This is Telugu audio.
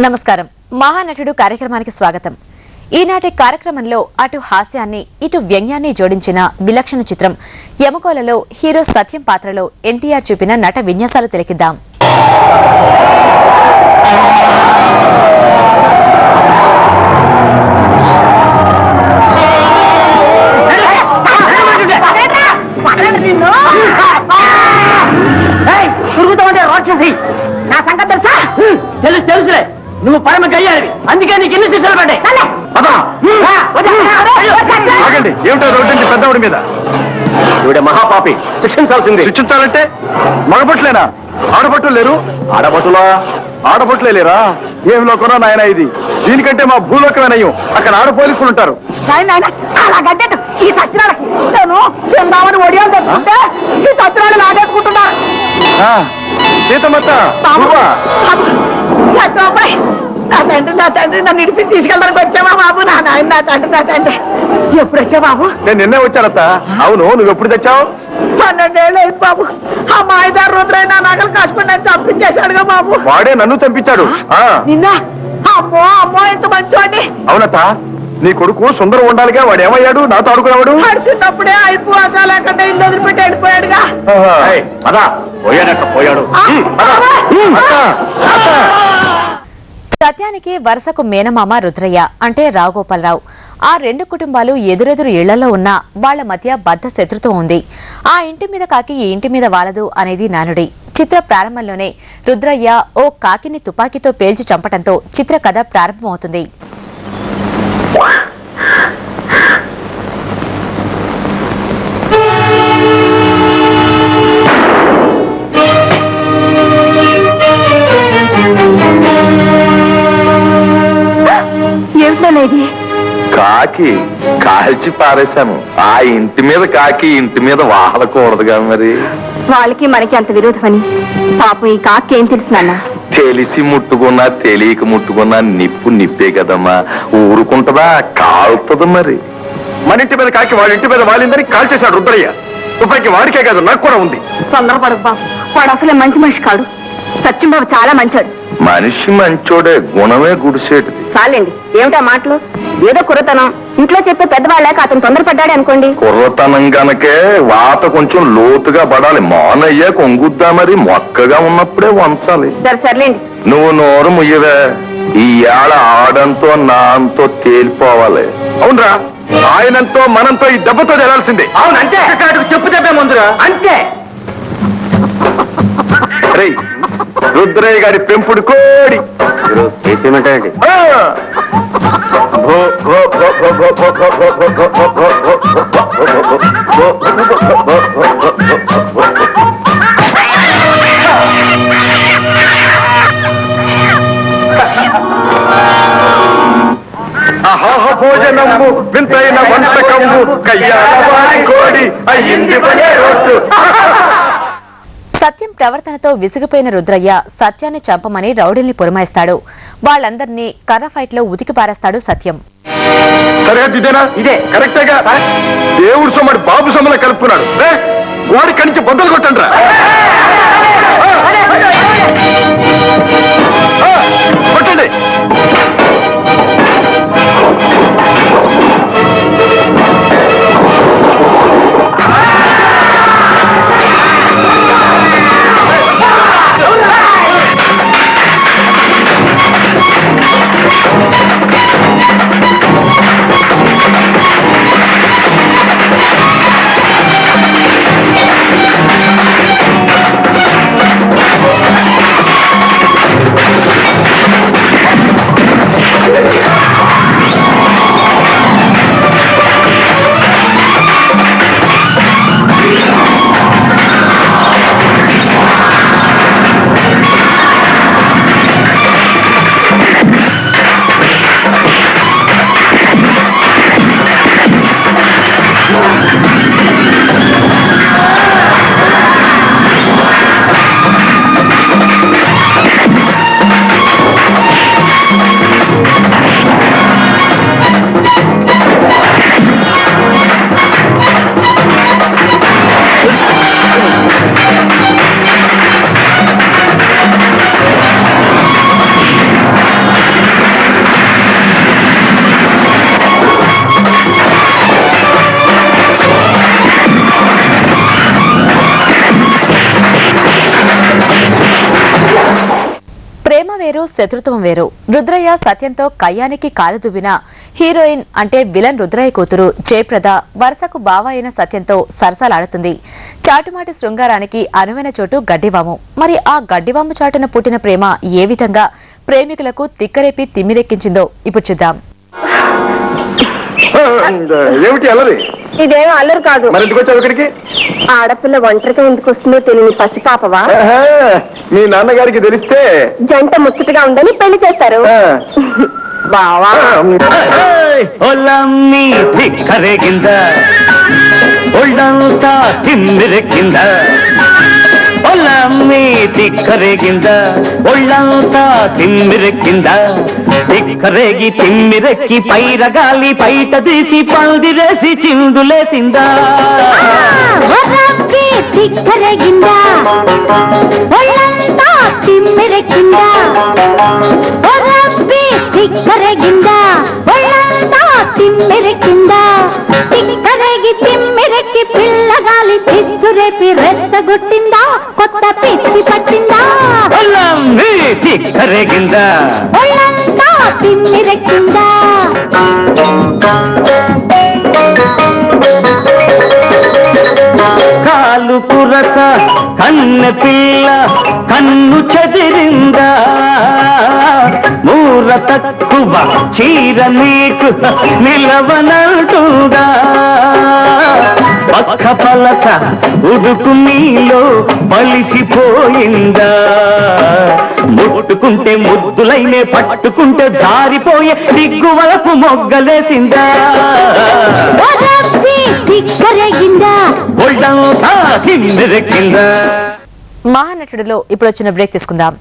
నమస్కారం మహానటుడు కార్యక్రమానికి స్వాగతం. ఈనాటి కార్యక్రమంలో అటు హాస్యాన్ని ఇటు వ్యంగ్యాన్ని జోడించిన విలక్షణ చిత్రం యమకోలలో హీరో సత్యం పాత్రలో ఎన్టీఆర్ చూపిన నట విన్యాసాలు తిలకిద్దాం. తెలుసులే నువ్వు పరమ గయ్యాలి, అందుకే నీకు ఇన్ని శిక్షలు పడ్డాయి. ఏమిటో రోడ్డు పెద్దవాడి మీద ఇవిడ మహాపాపి, శిక్షించాల్సింది. శిక్షించాలంటే మగబొట్లేనా? ఆడబొట్లు లేరు? ఆడబొట్లే లేరా? ఏం లోకరా నాయన ఇది? దీనికంటే మా భూలోకమే నయ్యం. అక్కడ ఆడ పోలీసులు ఉంటారు. ఈ సత్యనారాయణ నేను చెందామని ఒడియాలు తెచ్చుకుంటే ఈ సత్యనారాయణ నాటేసుకుంటున్నారు. సీతమ్మత్త నా తండ్రి నన్ను ఇడిపి తీసుకెళ్ళడానికి వచ్చావా బాబు? నా నాయన నా తండ్రి ఎప్పుడు వచ్చా బాబు? నేను నిన్నే వచ్చానత్త. అవును, నువ్వు ఎప్పుడు తెచ్చావు? 12 ఏళ్ళు అయింది బాబు. ఆ మాయదారు రోజులైనా నగలు కాసుకుని నన్ను చంపించేశాడుగా బాబు. వాడే నన్ను చంపించాడు. నిన్న అమ్మో అమ్మో ఎంత మంచోండి. అవునత్త, నీ కొడుకు సుందరం ఉండాలిగా. వాడు ఏమయ్యాడు? నాతో ఆడుకునేవాడు. చిన్నప్పుడే అయిపోగా లేకుండా ఇల్లు వదిలిపెట్టి వెళ్ళిపోయాడుగా. పోయాడు. సత్యానికి వరుసకు మేనమామ రుద్రయ్య అంటే రావుగోపాలరావు. ఆ రెండు కుటుంబాలు ఎదురెదురు ఇళ్లలో ఉన్నా వాళ్ల మధ్య బద్ధ శత్రుత్వం ఉంది. ఆ ఇంటి మీద కాకి ఈ ఇంటి మీద వాలదు అనేది నానుడి. చిత్ర ప్రారంభంలోనే రుద్రయ్య ఓ కాకిని తుపాకీతో పేల్చి చంపటంతో చిత్ర కథ ప్రారంభమవుతుంది. కాకి కాల్చి పారేశాను. ఆ ఇంటి మీద కాకి ఇంటి మీద వాహలకూడదుగా మరి. వాళ్ళకి మనకి అంత విరోధమని పాపం ఈ కాకి ఏం తెలుసు నాన్న? తెలిసి ముట్టుకున్నా తెలియక ముట్టుకున్నా నిప్పు నిప్పే కదమ్మా. ఊరుకుంటదా? కాలుతుంది మరి. మన ఇంటి మీద కాకి వాళ్ళ ఇంటి మీద వాలిందని కాల్చేశాడు రుద్రయ్య. తుపాకి వాడికే కాదు, నాకు కూడా ఉంది. తొందరపడకు బాబు, వాడు అసలే మంచి మనిషి కాడు. సత్యం బాబు చాలా మంచోడు. మనిషి మంచోడే, గుణమే గుడిసేటిది. చాలండి, ఏమిటా మాటలు? ఏదో కుర్రతనం. ఇంట్లో చెప్పే పెద్దవాళ్ళక అతను తొందరపడ్డాడు అనుకోండి. కుర్రతనం గనకే వాత కొంచెం లోతుగా పడాలి. మానయ్య కొంగుద్దా మరి. మొక్కగా ఉన్నప్పుడే వంచాలి. సర్లేండి, నువ్వు నోరు ముయ్యవే. ఈ ఏళ ఆడంతో నాంతో తేలిపోవాలి. అవునరా? ఆయనంతో మనంతో ఈ దెబ్బతో తెలాల్సిందే. అవును అంతే. చెప్పు చెప్పే ముందురా అంతే. రుద్రయ్య గారి పెంపుడు కోడి చేసేమంటాయండి. అహోహ భోజనము వింతైన వంటకము కయ్యాల కోడి అయ్యింది. సత్యం ప్రవర్తనతో విసిగిపోయిన రుద్రయ్య సత్యాన్ని చంపమని రౌడీల్ని పురమాయిస్తాడు. వాళ్ళందరినీ కర్ర ఫైట్ లో ఉతికి పారేస్తాడు సత్యం. సరిహద్దుదేనా? ఇదే కరెక్టేగా. దేవుడు సొమ్మడి బాబు సొమ్మల కలుపుకున్నాడు. వాడి కనించి బొద్దలు కొట్టండి రా. కొట్టండి. శత్రుత్వం వేరు. రుద్రయ్య సత్యంతో కయ్యానికి కాలు దువ్విన హీరోయిన్ అంటే విలన్ రుద్రయ్య కూతురు జయప్రద వరుసకు బావ అయిన సత్యంతో సరసాలాడుతుంది. చాటుమాటి శృంగారానికి అనువైన చోటు గడ్డివాము. మరి ఆ గడ్డివాము చాటున పుట్టిన ప్రేమ ఏ విధంగా ప్రేమికులకు తిక్కరేపి తిమ్మిరెక్కించిందో ఇప్పుడు చూద్దాం. ఏమిటి అల్లరి? ఇదేం అల్లరు కాదు. మరి ఎందుకు వచ్చావు ఇక్కడికి? ఆడపిల్ల ఒంటరిగా ఎందుకు వస్తుందో తెలియని పసిపాపవా? మీ నాన్నగారికి తెలిస్తే జంట ముచ్చటగా ఉందని పెళ్లి చేస్తారు. బావా ఒళ్ళమ్మి తిక్కరేగింద ఒళ్ళంతా తిమ్మిరెక్కింద ఒళ్ళమ్మి తిక్కరేగింద ఒళ్ళంతా తిమ్మిరెక్కింద తిక్కరేగి తిమ్మిరెక్కి పైరగాలి బయట తీసి పందిరేసి చిందులేసిందా తిక్కరేగిందా ఒళ్ళంతా తిమ్మిరెక్కిందా తిక్కరేగిందా ఒళ్ళంతా తిమ్మిరెక్కిందా తిక్కరేగి తిమ్మిరెక్కి పిల్లగాలి చిచ్చురేపి రెచ్చగొట్టిందా కొత్త పిచ్చి పట్టిందా ఒళ్ళమ్మి తిక్కరేగింద ఒళ్ళంతా తిమ్మిరెక్కిందా కాలు కురస కన్న పిల్ల కన్ను చెదిరిందా మూర తక్కువ చీర నీకు నిలవనంటుందా పక్క పలస ఉడుకు నీలో బలిసిపోయిందా ముట్టుకుంటే ముద్దులైనే పట్టుకుంటే జారిపోయే సిగ్గువలపు మొగ్గలేసిందా ఒళ్ళంతా తిమ్మిరెక్కిందా. మహానటుడిలో ఇప్పుడు వచ్చిన బ్రేక్ తీసుకుందాం.